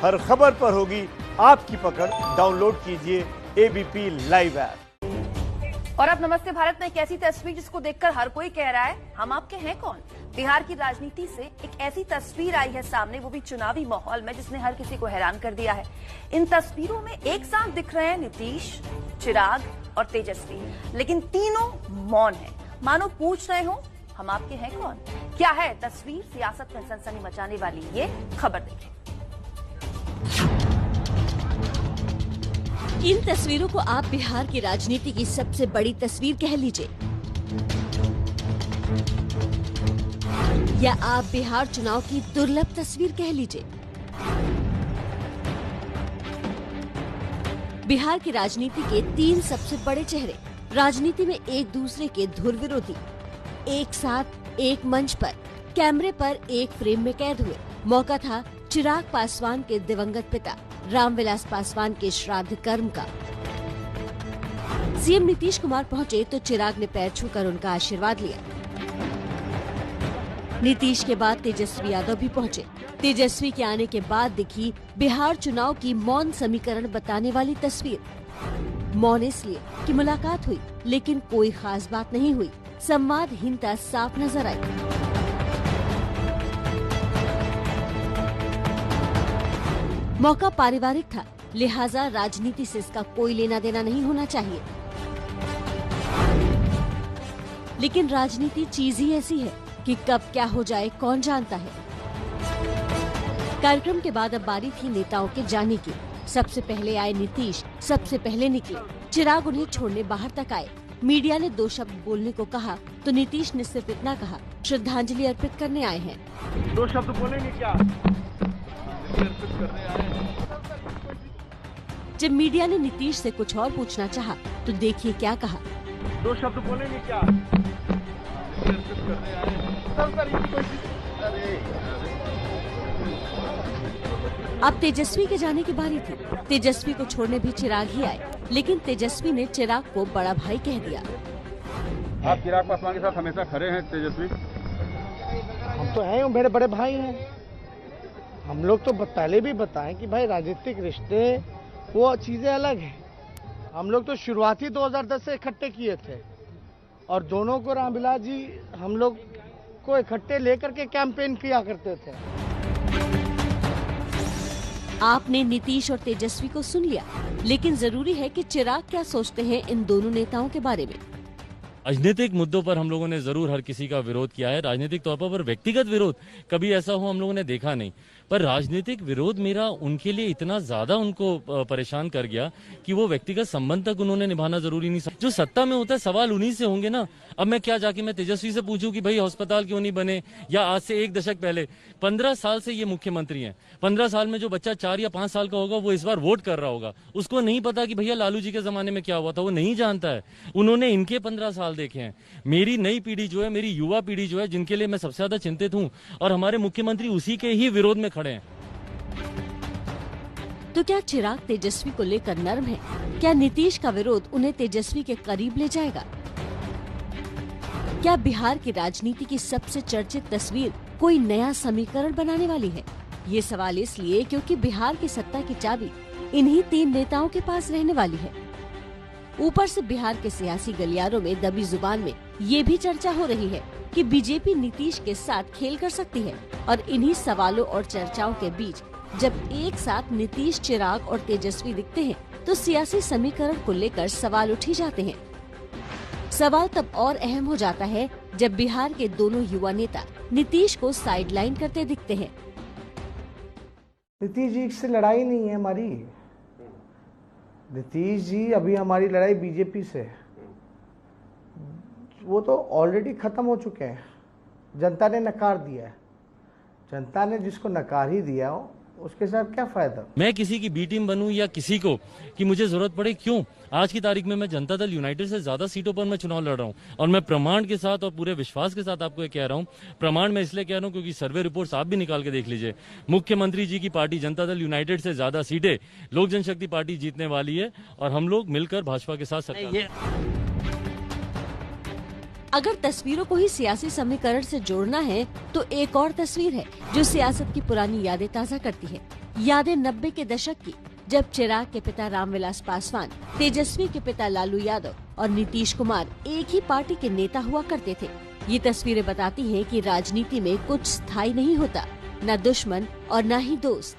हर खबर पर होगी आपकी पकड़। डाउनलोड कीजिए एबीपी लाइव ऐप। और अब नमस्ते भारत में एक ऐसी तस्वीर जिसको देखकर हर कोई कह रहा है हम आपके हैं कौन। बिहार की राजनीति से एक ऐसी तस्वीर आई है सामने, वो भी चुनावी माहौल में, जिसने हर किसी को हैरान कर दिया है। इन तस्वीरों में एक साथ दिख रहे हैं नीतीश, चिराग और तेजस्वी, लेकिन तीनों मौन है, मानो पूछ रहे हो हम आपके हैं कौन। क्या है तस्वीर, सियासत में सनसनी मचाने वाली, ये खबर देखें। इन तस्वीरों को आप बिहार की राजनीति की सबसे बड़ी तस्वीर कह लीजिए, या आप बिहार चुनाव की दुर्लभ तस्वीर कह लीजिए। बिहार की राजनीति के तीन सबसे बड़े चेहरे राजनीति में एक दूसरे के धुर विरोधी, एक साथ एक मंच पर कैमरे पर एक फ्रेम में कैद हुए। मौका था चिराग पासवान के दिवंगत पिता रामविलास पासवान के श्राद्ध कर्म का। सीएम नीतीश कुमार पहुंचे तो चिराग ने पैर छूकर उनका आशीर्वाद लिया। नीतीश के बाद तेजस्वी यादव भी पहुंचे। तेजस्वी के आने के बाद दिखी बिहार चुनाव की मौन समीकरण बताने वाली तस्वीर। मौन इसलिए कि मुलाकात हुई लेकिन कोई खास बात नहीं हुई, संवादहीनता साफ नजर आई। मौका पारिवारिक था, लिहाजा राजनीति से इसका कोई लेना देना नहीं होना चाहिए। लेकिन राजनीति चीज ही ऐसी है कि कब क्या हो जाए कौन जानता है। कार्यक्रम के बाद अब बारी थी नेताओं के जाने की। सबसे पहले आए नीतीश, सबसे पहले निकले। चिराग उन्हें छोड़ने बाहर तक आए। मीडिया ने 2 शब्द बोलने को कहा तो नीतीश ने सिर्फ इतना कहा, श्रद्धांजलि अर्पित करने आए हैं। 2 शब्द बोलेंगे क्या? अर्पित करने आए हैं। जब मीडिया ने नीतीश से कुछ और पूछना चाहा तो देखिए क्या कहा। 2 शब्द बोलेंगे क्या? अर्पित करने आए हैं। अब तेजस्वी के जाने की बारी थी। तेजस्वी को छोड़ने भी चिराग ही आए, लेकिन तेजस्वी ने चिराग को बड़ा भाई कह दिया। आप चिराग पासवान के साथ हमेशा खड़े हैं तेजस्वी? हम तो हैं, मेरे बड़े भाई हैं। हम लोग तो पहले भी बताएं कि भाई राजनीतिक रिश्ते वो चीजें अलग हैं। हम लोग तो शुरुआती 2010 से इकट्ठे किए थे और दोनों को रामविलास जी हम लोग को इकट्ठे लेकर के कैंपेन किया करते थे। आपने नीतीश और तेजस्वी को सुन लिया, लेकिन जरूरी है कि चिराग क्या सोचते हैं इन दोनों नेताओं के बारे में। राजनीतिक मुद्दों पर हम लोगों ने जरूर हर किसी का विरोध किया है। राजनीतिक तौर पर व्यक्तिगत विरोध कभी ऐसा हो हम लोगों ने देखा नहीं, पर राजनीतिक विरोध मेरा उनके लिए इतना ज्यादा उनको परेशान कर गया कि वो व्यक्तिगत संबंध तक उन्होंने निभाना जरूरी नहीं समझा। जो सत्ता में होता है सवाल उन्हीं से होंगे ना। अब मैं क्या जाके मैं तेजस्वी से पूछूं कि भाई अस्पताल क्यों नहीं बने, या आज से 1 दशक पहले 15 साल से ये मुख्यमंत्री हैं। 15 साल में जो बच्चा 4 या 5 साल का होगा वो इस बार वोट कर रहा होगा, उसको नहीं पता कि भैया लालू जी के जमाने में क्या हुआ था, वो नहीं जानता है। उन्होंने इनके 15 साल देखे हैं। मेरी नई पीढ़ी जो है, मेरी युवा पीढ़ी जो है, जिनके लिए मैं सबसे ज्यादा चिंतित हूं, और हमारे मुख्यमंत्री उसी के ही विरोध में खड़े हैं। तो क्या चिराग तेजस्वी को लेकर नर्म है? क्या नीतीश का विरोध उन्हें तेजस्वी के करीब ले जाएगा? क्या बिहार की राजनीति की सबसे चर्चित तस्वीर कोई नया समीकरण बनाने वाली है? ये सवाल इसलिए क्योंकि बिहार की सत्ता की चाबी इन्हीं 3 नेताओं के पास रहने वाली है। ऊपर से बिहार के सियासी गलियारों में दबी जुबान में ये भी चर्चा हो रही है कि बीजेपी नीतीश के साथ खेल कर सकती है। और इन्हीं सवालों और चर्चाओं के बीच जब एक साथ नीतीश, चिराग और तेजस्वी दिखते हैं तो सियासी समीकरण को लेकर सवाल उठ ही जाते हैं। सवाल तब और अहम हो जाता है जब बिहार के दोनों युवा नेता नीतीश को साइडलाइन करते दिखते हैं। नीतीश जी से लड़ाई नहीं है हमारी। नीतीश जी अभी हमारी लड़ाई बीजेपी से है, वो तो ऑलरेडी खत्म हो चुके हैं। जनता ने नकार दिया है। जनता ने जिसको नकार ही दिया हो उसके साथ क्या फायदा। मैं किसी की बी टीम बनूं या किसी को कि मुझे जरूरत पड़े, क्यों? आज की तारीख में मैं जनता दल यूनाइटेड से ज्यादा सीटों पर मैं चुनाव लड़ रहा हूं, और मैं प्रमाण के साथ और पूरे विश्वास के साथ आपको ये कह रहा हूं। प्रमाण मैं इसलिए कह रहा हूं क्योंकि सर्वे रिपोर्ट्स आप भी निकाल के देख लीजिए। मुख्यमंत्री जी की पार्टी जनता दल यूनाइटेड से ज्यादा सीटें लोक जनशक्ति पार्टी जीतने वाली है, और हम लोग मिलकर भाजपा के साथ सरकार। अगर तस्वीरों को ही सियासी समीकरण से जोड़ना है तो एक और तस्वीर है जो सियासत की पुरानी यादें ताज़ा करती है। यादें 90 के दशक की, जब चिराग के पिता रामविलास पासवान, तेजस्वी के पिता लालू यादव और नीतीश कुमार एक ही पार्टी के नेता हुआ करते थे। ये तस्वीरें बताती हैं कि राजनीति में कुछ स्थायी नहीं होता, न दुश्मन और न ही दोस्त।